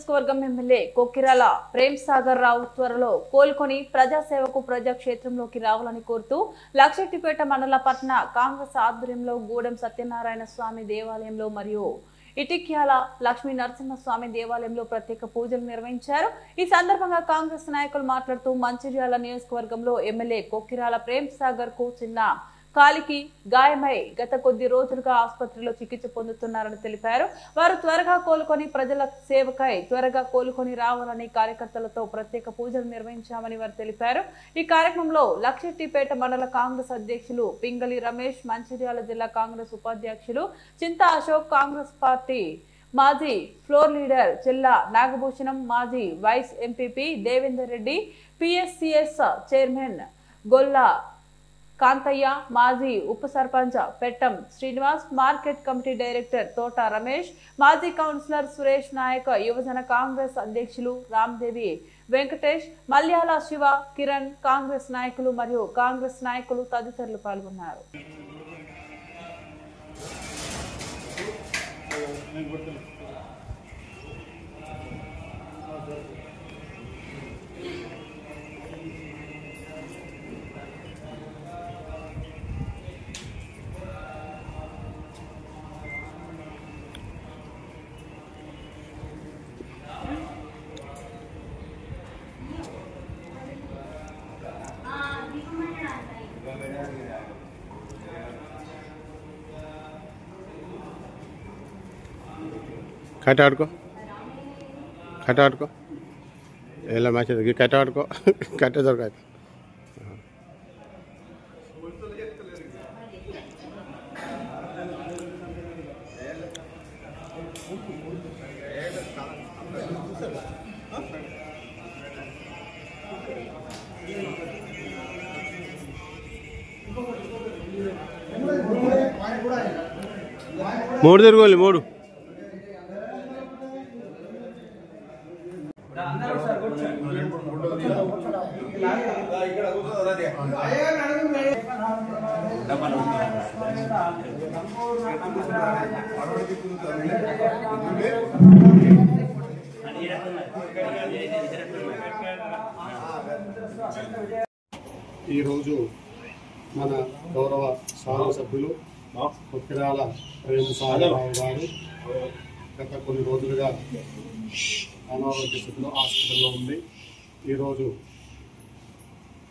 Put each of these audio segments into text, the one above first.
నియోజకవర్గం ఎమ్మెల్యే కొక్కిరాల ప్రేమ్ సాగర్ రావు త్వరలో కోలుకొని ప్రజాసేవకు ప్రజాక్షేత్రంలోకి రావాలని కోరుతూ లక్షెట్టిపేట మండల పట్టణ కాంగ్రెస్ ఆధ్వర్యంలో గూడెం సత్యనారాయణ స్వామి దేవాలయంలో మరియు ఇటిక్యాల లక్ష్మీ నరసింహస్వామి దేవాలయంలో ప్రత్యేక పూజలు నిర్వహించారు। ఈ సందర్భంగా కాంగ్రెస్ నాయకులు మాట్లాడుతూ మంచిర్యాల నియోజకవర్గంలో ఎమ్మెల్యే కొక్కిరాల ప్రేమ్ సాగర్ కు చిన్న కాలికి గాయమై గత కొద్ది రోజులుగా ఆసుపత్రిలో చికిత్స పొందుతున్నారని తెలిపారు। వారు త్వరగా కోలుకొని ప్రజల సేవకై త్వరగా కోలుకొని రావాలని కార్యకర్తలతో ప్రత్యేక పూజలు నిర్వహించామని వారు తెలిపారు। ఈ కార్యక్రమంలో లక్షెట్టిపేట మండల కాంగ్రెస్ అధ్యక్షులు పింగళి రమేష్, మంచిర్యాల జిల్లా కాంగ్రెస్ ఉపాధ్యక్షులు చింతా అశోక్, కాంగ్రెస్ పార్టీ మాజీ ఫ్లోర్ లీడర్ చెల్ల నాగభూషణం, మాజీ vice MPP Devender Reddy, PSCS chairman Golla Kanthaiah, మాజీ ఉప సర్పంచ్ పెట్టం శ్రీనివాస్, మార్కెట్ కమిటీ డైరెక్టర్ తోట రమేష్, మాజీ కౌన్సిలర్ సురేష్ నాయక్, యువజన కాంగ్రెస్ అధ్యక్షులు రామ్దేవి వెంకటేష్, మల్యాల శివ, కిరణ్, కాంగ్రెస్ నాయకులు మరియు కాంగ్రెస్ నాయకులు తదితరులు పాల్గొన్నారు। కట్టాడుకో ఎలా మంచిది కట్టాడుకో కట్టే దొరకదు। మూడు తిరుగులు మూడు ఈ రోజు మన గౌరవ శాసనసభ్యులు కొక్కిరాల ప్రేమ్ సాగర్ రావు గారు గత కొన్ని రోజులుగా అనారోగ్య స్థితిలో హాస్పిటల్లో ఉంది। ఈరోజు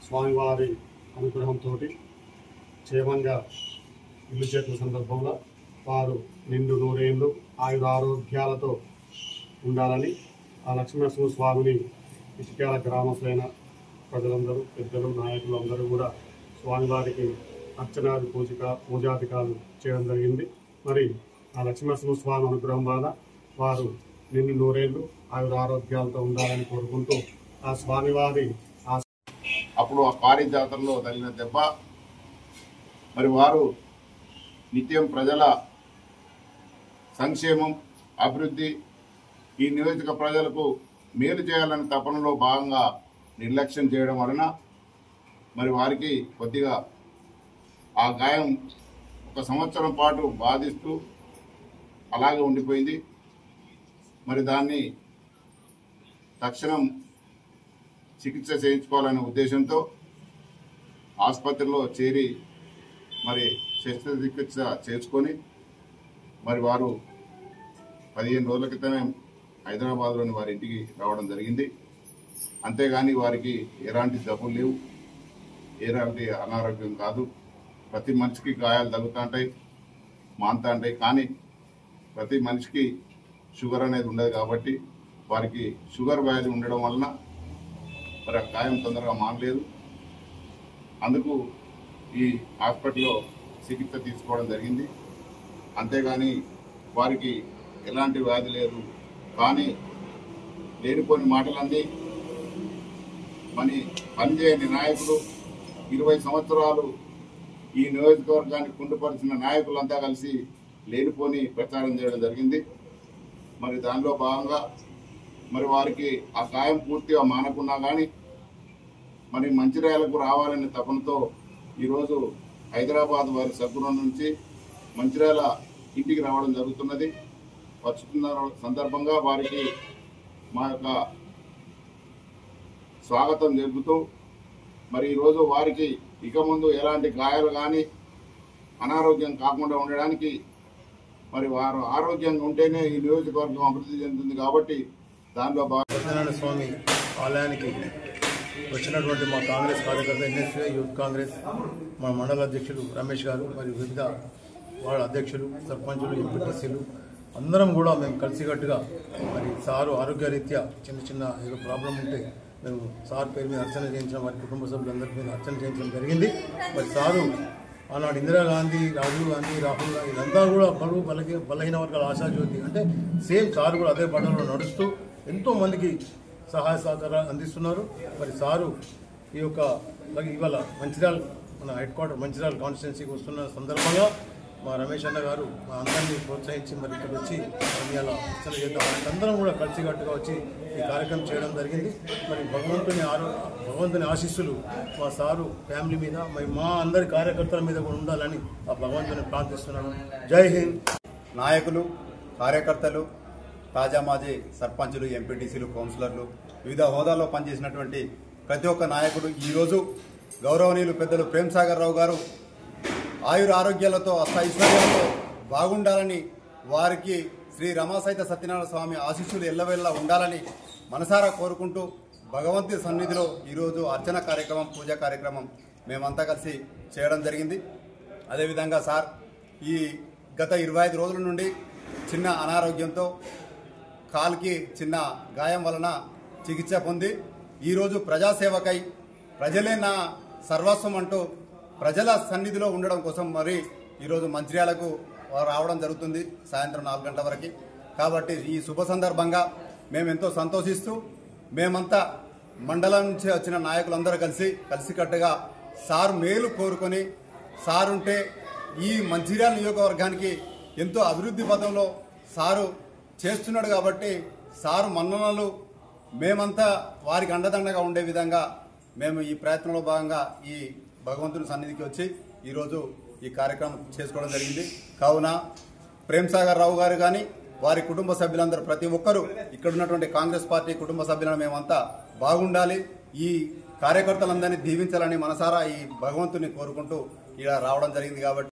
స్వామివారి అనుగ్రహంతో క్షేమంగా ఇల్లు చేతుల సందర్భంలో వారు నిండు నూరేళ్ళు ఆయురారోగ్యాలతో ఉండాలని ఆ లక్ష్మీనరసింహ స్వామిని ఇటిక్యాల గ్రామస్తులైన ప్రజలందరూ, పెద్దలు, నాయకులు అందరూ కూడా స్వామివారికి అర్చనాది పూజాధికారులు చేయడం జరిగింది। మరి ఆ లక్ష్మీనరసింహ స్వామి అనుగ్రహం వల్ల వారు నిండు నూరేళ్ళు ఆయురారోగ్యాలతో ఉండాలని కోరుకుంటూ ఆ స్వామివారి అప్పుడు ఆ పారి జాతరలో తగిన దెబ్బ, మరి వారు నిత్యం ప్రజల సంక్షేమం, అభివృద్ధి, ఈ నియోజక ప్రజలకు మేలు చేయాలనే తపనలో భాగంగా నిర్లక్ష్యం చేయడం వలన మరి వారికి కొద్దిగా ఆ గాయం ఒక సంవత్సరం పాటు బాధిస్తూ అలాగే ఉండిపోయింది। మరి దాన్ని తక్షణం చికిత్స చేయించుకోవాలనే ఉద్దేశంతో ఆసుపత్రిలో చేరి మరి శస్త్రచికిత్స చేసుకొని మరి వారు 15 రోజుల క్రితమే హైదరాబాద్లోని వారి ఇంటికి రావడం జరిగింది। అంతేగాని వారికి ఎలాంటి జబ్బులు లేవు, ఎలాంటి అనారోగ్యం కాదు। ప్రతి మనిషికి గాయాలు తగ్గుతుంటాయి, మానుతుంటాయి, కానీ ప్రతి మనిషికి షుగర్ అనేది ఉండదు కాబట్టి వారికి షుగర్ వ్యాధి ఉండడం వలన మరి ఆ గాయం తొందరగా మానలేదు। అందుకు ఈ హాస్పిటల్లో చికిత్స తీసుకోవడం జరిగింది। అంతేగాని వారికి ఎలాంటి వ్యాధి లేదు, కానీ లేనిపోని మాటలన్నీ పనిచేయని నాయకులు 20 సంవత్సరాలు ఈ నియోజకవర్గాన్ని కుంటుపరిచిన నాయకులంతా కలిసి లేనిపోని ప్రచారం చేయడం జరిగింది। మరి దానిలో భాగంగా మరి వారికి ఆ గాయం పూర్తిగా మానకున్నా కానీ మరి మంచిర్యాలకు రావాలనే తపనతో ఈరోజు హైదరాబాద్ వారి సద్గుణం నుంచి మంచిర్యాల ఇంటికి రావడం జరుగుతున్నది। వచ్చుతున్న సందర్భంగా వారికి మా యొక్క స్వాగతం జరుపుతూ మరి ఈరోజు వారికి ఇక ముందు ఎలాంటి గాయాలు కానీ అనారోగ్యం కాకుండా ఉండడానికి మరి వారు ఆరోగ్యంగా ఉంటేనే ఈ నియోజకవర్గం అభివృద్ధి చెందుతుంది కాబట్టి దానిలో సత్యనారాయణ స్వామి ఆలయానికి వచ్చినటువంటి మా కాంగ్రెస్ కార్యకర్త ఎన్ఎస్ఏ యూత్ కాంగ్రెస్ మా మండల అధ్యక్షులు రమేష్ గారు మరియు వివిధ వాళ్ళ అధ్యక్షులు సర్పంచులు ఎంపీటీసీలు అందరం కూడా మేము కలిసికట్టుగా మరి సారు ఆరోగ్యరీత్యా చిన్న ఏదో ప్రాబ్లం ఉంటే మేము సార్ పేరు మీద అర్చన చేయించడం వారి కుటుంబ సభ్యులందరి మీద అర్చన చేయించడం జరిగింది. మరి సారు ఆనాడు ఇందిరాగాంధీ, రాజీవ్ గాంధీ, రాహుల్ గాంధీ ఇదంతా కూడా బలహీన వర్గాల ఆశాజ్యోతి అంటే సేమ్ సారు కూడా అదే పడవలో నడుస్తూ ఎంతో మందికి సహాయ సహకారాలు అందిస్తున్నారు. మరి సారు ఈ యొక్క ఇవాళ మంచిర్యాల మన హెడ్ క్వార్టర్ మంచిర్యాల కాన్స్టిట్యున్సీకి వస్తున్న సందర్భంగా మా రమేష్ అన్న గారు మా అందరినీ ప్రోత్సహించి మరి ఇక్కడ వచ్చి ఇలా అర్చన చేద్దాం అందరం కూడా కలిసికట్టుగా వచ్చి ఈ కార్యక్రమం చేయడం జరిగింది. మరి భగవంతుని ఆశీస్సులు మా సారు ఫ్యామిలీ మీద మరి మా అందరి కార్యకర్తల మీద కూడా ఉండాలని ఆ భగవంతుని ప్రార్థిస్తున్నాను. జై హింద్. నాయకులు, కార్యకర్తలు, తాజా మాజీ సర్పంచులు, ఎంపీటీసీలు, కౌన్సిలర్లు, వివిధ హోదాల్లో పనిచేసినటువంటి ప్రతి ఒక్క నాయకుడు ఈరోజు గౌరవనీయులు పెద్దలు ప్రేమ్సాగర్ రావు గారు ఆయుర ఆరోగ్యాలతో అష్టైశ్వర్యాలతో బాగుండాలని వారికి శ్రీ రమాసహిత సత్యనారాయణ స్వామి ఆశీస్సులు ఎల్లవెల్లా ఉండాలని మనసారా కోరుకుంటూ భగవంతుని సన్నిధిలో ఈరోజు అర్చన కార్యక్రమం, పూజా కార్యక్రమం మేమంతా కలిసి చేయడం జరిగింది. అదేవిధంగా సార్ ఈ గత 25 రోజుల నుండి చిన్న అనారోగ్యంతో కాలుకి చిన్న గాయం వలన చికిత్స పొంది ఈరోజు ప్రజాసేవకై ప్రజలే నా సర్వస్వం అంటూ ప్రజల సన్నిధిలో ఉండడం కోసం మరి ఈరోజు మంచిర్యాలకు రావడం జరుగుతుంది సాయంత్రం 4 గంటల వరకు. కాబట్టి ఈ శుభ సందర్భంగా మేమెంతో సంతోషిస్తూ మేమంతా మండలం నుంచి వచ్చిన నాయకులందరూ కలిసికట్టుగా సారు మేలు కోరుకొని సారుంటే ఈ మంచిర్యాల నియోజకవర్గానికి ఎంతో అభివృద్ధి పథంలో సారు చేస్తున్నాడు కాబట్టి సారు మన్ననలు మేమంతా వారికి అండదండగా ఉండే విధంగా మేము ఈ ప్రయత్నంలో భాగంగా ఈ భగవంతుని సన్నిధికి వచ్చి ఈరోజు ఈ కార్యక్రమం చేసుకోవడం జరిగింది. కావున ప్రేమ్సాగర్ రావు గారు కానీ వారి కుటుంబ సభ్యులందరూ ప్రతి ఒక్కరూ ఇక్కడ ఉన్నటువంటి కాంగ్రెస్ పార్టీ కుటుంబ సభ్యులను మేమంతా బాగుండాలి, ఈ కార్యకర్తలందరినీ దీవించాలని మనసారా ఈ భగవంతుని కోరుకుంటూ ఇలా రావడం జరిగింది. కాబట్టి